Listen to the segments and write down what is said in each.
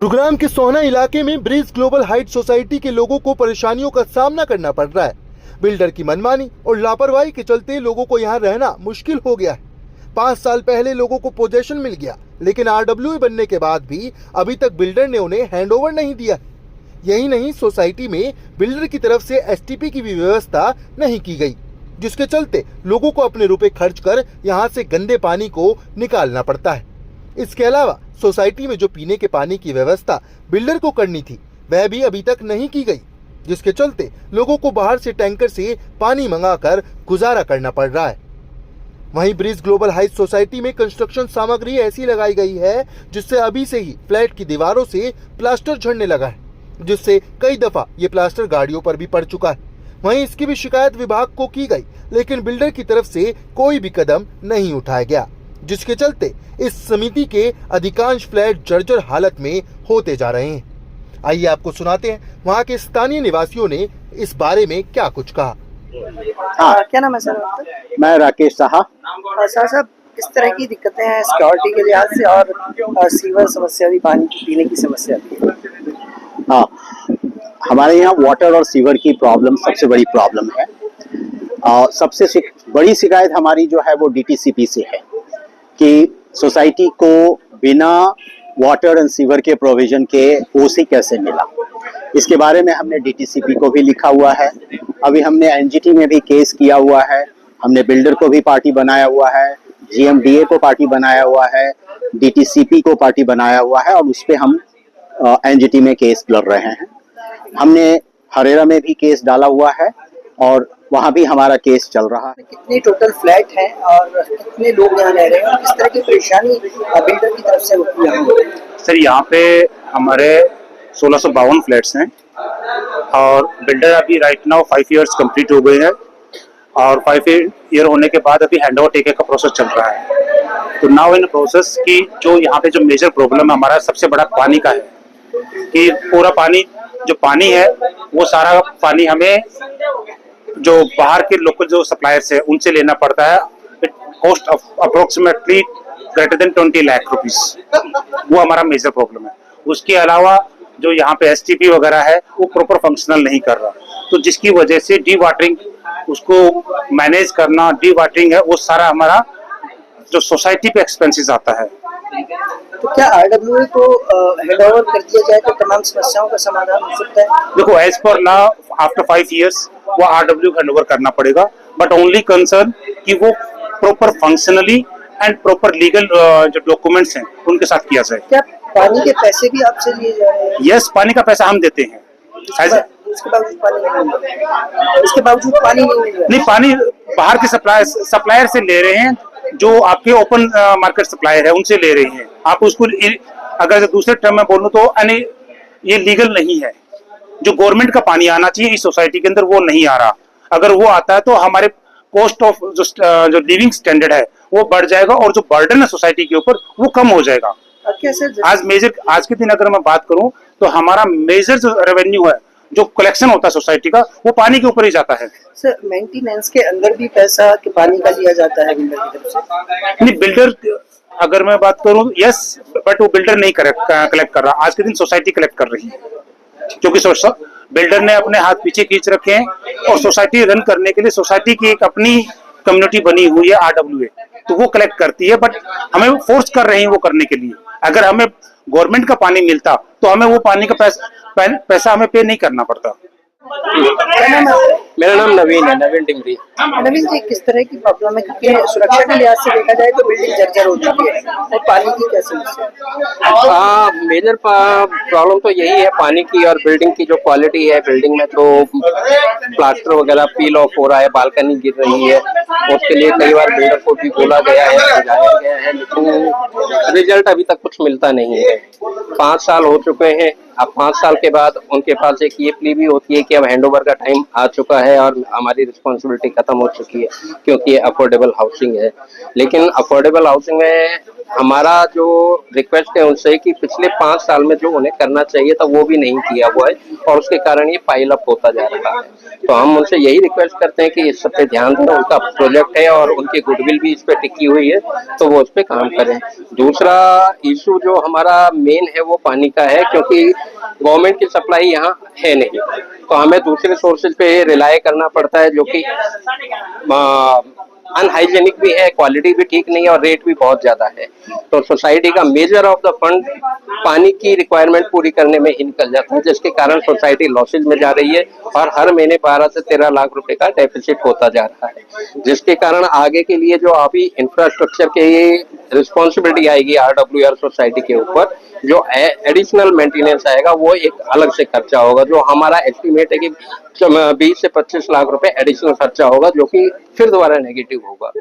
गुरुग्राम के सोहना इलाके में ब्रिज ग्लोबल हाइट सोसाइटी के लोगों को परेशानियों का सामना करना पड़ रहा है। बिल्डर की मनमानी और लापरवाही के चलते लोगों को यहाँ रहना मुश्किल हो गया है। 5 साल पहले लोगों को पोजेशन मिल गया, लेकिन RWA बनने के बाद भी अभी तक बिल्डर ने उन्हें हैंडओवर नहीं दिया। यही नहीं, सोसाइटी में बिल्डर की तरफ से STP की भी व्यवस्था नहीं की गई, जिसके चलते लोगों को अपने रुपए खर्च कर यहाँ से गंदे पानी को निकालना पड़ता है। इसके अलावा सोसाइटी में जो पीने के पानी की व्यवस्था बिल्डर को करनी थी, वह भी अभी तक नहीं की गई, जिसके चलते लोगों को बाहर से टैंकर से पानी मंगाकर गुजारा करना पड़ रहा है। वहीं ब्रिज ग्लोबल हाइट सोसाइटी में कंस्ट्रक्शन सामग्री ऐसी लगाई गई है जिससे अभी से ही फ्लैट की दीवारों से प्लास्टर झड़ने लगा है, जिससे कई दफा ये प्लास्टर गाड़ियों पर भी पड़ चुका है। वहीं इसकी भी शिकायत विभाग को की गई, लेकिन बिल्डर की तरफ से कोई भी कदम नहीं उठाया गया, जिसके चलते इस समिति के अधिकांश फ्लैट जर्जर हालत में होते जा रहे हैं। आइए आपको सुनाते हैं वहां के स्थानीय निवासियों ने इस बारे में क्या कुछ कहा। क्या नाम है सर आपका? मैं राकेश साहा। सर साहब, किस तरह की दिक्कतें हैं सिक्योरिटी के लिहाज से और सीवर समस्या भी, पानी की पीने की समस्या भी? हाँ, हमारे यहाँ वाटर और सीवर की प्रॉब्लम सबसे बड़ी प्रॉब्लम है। सबसे बड़ी शिकायत हमारी जो है वो DTCP से है कि सोसाइटी को बिना वाटर एंड सीवर के प्रोविजन के OC कैसे मिला। इसके बारे में हमने DTCP को भी लिखा हुआ है। अभी हमने NGT में भी केस किया हुआ है। हमने बिल्डर को भी पार्टी बनाया हुआ है, GMDA को पार्टी बनाया हुआ है, DTCP को पार्टी बनाया हुआ है और उस पर हम NGT में केस लड़ रहे हैं। हमने हरेरा में भी केस डाला हुआ है और वहाँ भी हमारा केस चल रहा है। कितने टोटल फ्लैट हैं और कितने लोग यहाँ रह रहे हैं और किस तरह की परेशानी बिल्डर की तरफ से होती है? सर, यहाँ पे हमारे 1652 फ्लैट्स हैं और बिल्डर अभी राइट नाउ 5 इयर्स कंप्लीट हो गए हैं और 5 ईयर होने के बाद अभी हैंडओवर टेक का प्रोसेस चल रहा है। तो नाउ इन प्रोसेस की जो यहाँ पे जो मेजर प्रॉब्लम है हमारा सबसे बड़ा पानी का है कि पूरा पानी है वो सारा पानी हमें जो बाहर के लोकल जो सप्लायर्स है उनसे लेना पड़ता है। It cost of approximately greater than 20 lakh rupees. वो हमारा मेजर प्रॉब्लम है। उसके अलावा जो यहाँ पे STP वगैरह है वो प्रॉपर फंक्शनल नहीं कर रहा, तो जिसकी वजह से डी वाटरिंग उसको मैनेज करना, डी वाटरिंग है वो सारा हमारा जो सोसाइटी पे एक्सपेंसेस आता है। तो क्या RWA को हैंडओवर कर दिया जाए तो तमाम समस्याओं का समाधान हो सकता है? देखो, एज पर लॉ आफ्टर 5 इयर्स वो RWA को हैंडओवर करना पड़ेगा, बट ओनली कंसर्न कि वो proper functionally and proper legal जो डॉक्यूमेंट्स हैं उनके साथ किया जाए। क्या पानी के पैसे भी आपसे लिए जा रहे हैं? यस, पानी का पैसा हम देते हैं। इसके बावजूद पानी नहीं मिल रहा? इसके बावजूद पानी नहीं मिल रहा? नहीं, पानी बाहर के सप्लायर से ले रहे हैं, जो आपके ओपन मार्केट सप्लायर है उनसे ले रहे हैं। आप उसको अगर दूसरे टर्म में बोलूं तो ये लीगल नहीं है। जो गवर्नमेंट का पानी आना चाहिए इस सोसाइटी के अंदर वो नहीं आ रहा। अगर वो आता है तो हमारे कॉस्ट ऑफ जो लिविंग स्टैंडर्ड है वो बढ़ जाएगा और जो बर्डन है सोसाइटी के ऊपर वो कम हो जाएगा। आज के दिन अगर मैं बात करूं तो हमारा मेजर जो रेवेन्यू है, जो कलेक्शन होता है सोसाइटी का, वो पानी के ऊपर ही जाता है। सर, मेंटेनेंस के अंदर भी पैसा के पानी का लिया जाता है बिल्डर की तरफ से? नहीं, बिल्डर अगर मैं बात करूं यस, बट वो बिल्डर नहीं कलेक्ट कर रहा। आज के दिन सोसाइटी कलेक्ट कर रही है, क्योंकि बिल्डर ने अपने हाथ पीछे खींच रखे हैं और सोसाइटी रन करने के लिए सोसाइटी की एक अपनी कम्युनिटी बनी हुई है RWA, तो वो कलेक्ट करती है, बट हमें फोर्स कर रहे हैं वो करने के लिए। अगर हमें गवर्नमेंट का पानी मिलता तो हमें वो पानी का पैसा हमें पे नहीं करना पड़ता। मेरा नाम नवीन है, नवीन टिमरी। नवीन जी, किस तरह की प्रॉब्लम है? क्योंकि सुरक्षा के लिहाज से देखा जाए तो बिल्डिंग जर्जर हो चुकी है और पानी की क्या समस्या? मेजर प्रॉब्लम तो यही है पानी की और बिल्डिंग की जो क्वालिटी है। बिल्डिंग में तो प्लास्टर वगैरह पील ऑफ हो रहा है, बालकनी गिर रही है। उसके लिए कई बार बिल्डर को भी बोला गया है, समझाया गया है, लेकिन रिजल्ट अभी तक कुछ मिलता नहीं है। 5 साल हो चुके हैं। अब 5 साल के बाद उनके पास एक ये प्ली भी होती है कि अब हैंडओवर का टाइम आ चुका है और हमारी रिस्पॉन्सिबिलिटी खत्म हो चुकी है, क्योंकि ये अफोर्डेबल हाउसिंग है। लेकिन अफोर्डेबल हाउसिंग में हमारा जो रिक्वेस्ट है उनसे कि पिछले 5 साल में जो उन्हें करना चाहिए था वो भी नहीं किया हुआ है, और उसके कारण ये पाइल अप होता जा रहा है। तो हम उनसे यही रिक्वेस्ट करते हैं कि इस सब पे ध्यान दें, उनका प्रोजेक्ट है और उनकी गुडविल भी इस पे टिकी हुई है, तो वो उस पे काम करें। दूसरा इशू जो हमारा मेन है वो पानी का है, क्योंकि गवर्नमेंट की सप्लाई यहाँ है नहीं, तो हमें दूसरे सोर्सेज पे रिलाय करना पड़ता है, जो कि अनहाइजेनिक भी है, क्वालिटी भी ठीक नहीं है और रेट भी बहुत ज्यादा है। तो सोसाइटी का मेजर ऑफ द फंड पानी की रिक्वायरमेंट पूरी करने में ही निकल जाता है, जिसके कारण सोसाइटी लॉसेज में जा रही है और हर महीने 12 से 13 लाख रुपए का डेफिसिट होता जा रहा है, जिसके कारण आगे के लिए जो अभी इंफ्रास्ट्रक्चर के रिस्पॉन्सिबिलिटी आएगी RWR सोसाइटी के ऊपर, जो एडिशनल मेंटेनेंस आएगा वो एक अलग से खर्चा होगा, जो हमारा एस्टिमेट है कि 20 से 25 लाख रुपए एडिशनल खर्चा होगा, जो कि फिर दोबारा नेगेटिव होगा।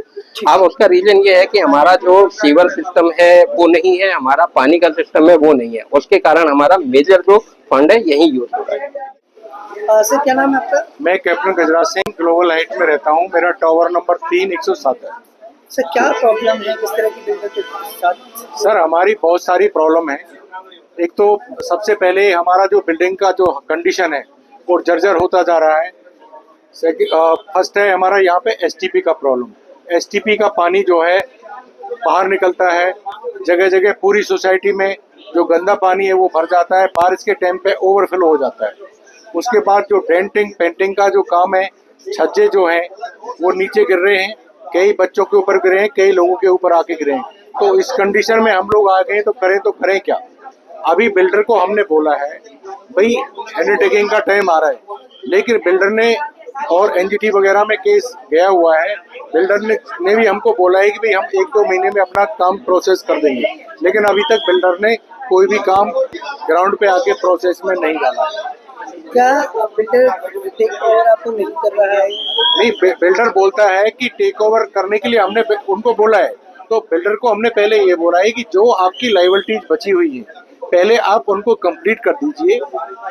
अब उसका रीजन ये है कि हमारा जो सीवर सिस्टम है वो नहीं है, हमारा पानी का सिस्टम है वो नहीं है, उसके कारण हमारा मेजर जो फंड है यही यूज हो रहा है। सर क्या नाम है आपका? मैं captain Gajraj Singh global height में रहता हूँ। मेरा टावर नंबर 3 107 है। सर क्या प्रॉब्लम है, किस तरह की बिल्डर के साथ? सर हमारी बहुत सारी प्रॉब्लम है। एक तो सबसे पहले हमारा जो बिल्डिंग का जो कंडीशन है वो जर्जर होता जा रहा है। फर्स्ट है हमारा यहाँ पे STP का प्रॉब्लम। STP का पानी जो है बाहर निकलता है, जगह जगह पूरी सोसाइटी में जो गंदा पानी है वो भर जाता है, बारिश के टाइम पे ओवरफ्लो हो जाता है। उसके बाद जो डेंटिंग पेंटिंग का जो काम है, छज्जे जो हैं वो नीचे गिर रहे हैं, कई बच्चों के ऊपर गिरे हैं, कई लोगों के ऊपर आके गिरे हैं। तो इस कंडीशन में हम लोग आ गए तो करें क्या। अभी बिल्डर को हमने बोला है भाई अंडरटेकिंग का टाइम आ रहा है, लेकिन बिल्डर ने और NGT वगैरह में केस गया हुआ है। बिल्डर ने भी हमको बोला है कि भाई हम 1-2 महीने में अपना काम प्रोसेस कर देंगे, लेकिन अभी तक बिल्डर ने कोई भी काम ग्राउंड पे आके प्रोसेस में नहीं डाला। क्या बिल्डर टेक ओवर आपको नहीं कर रहा है? नहीं, बिल्डर बोलता है कि टेक ओवर करने के लिए हमने उनको बोला है, तो बिल्डर को हमने पहले ये बोला है कि जो आपकी लायबिलिटीज बची हुई है पहले आप उनको कंप्लीट कर दीजिए,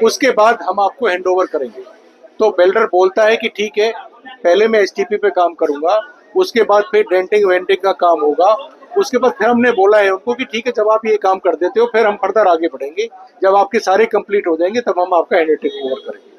उसके बाद हम आपको हैंड ओवर करेंगे। तो बिल्डर बोलता है कि ठीक है, पहले मैं STP पे काम करूंगा, उसके बाद फिर डेंटिंग वेंटिंग का काम होगा। उसके बाद फिर हमने बोला है उनको कि ठीक है, जब आप ये काम कर देते हो फिर हम फर्दर आगे बढ़ेंगे, जब आपके सारे कंप्लीट हो जाएंगे तब हम आपका हैंड टेक ओवर करेंगे।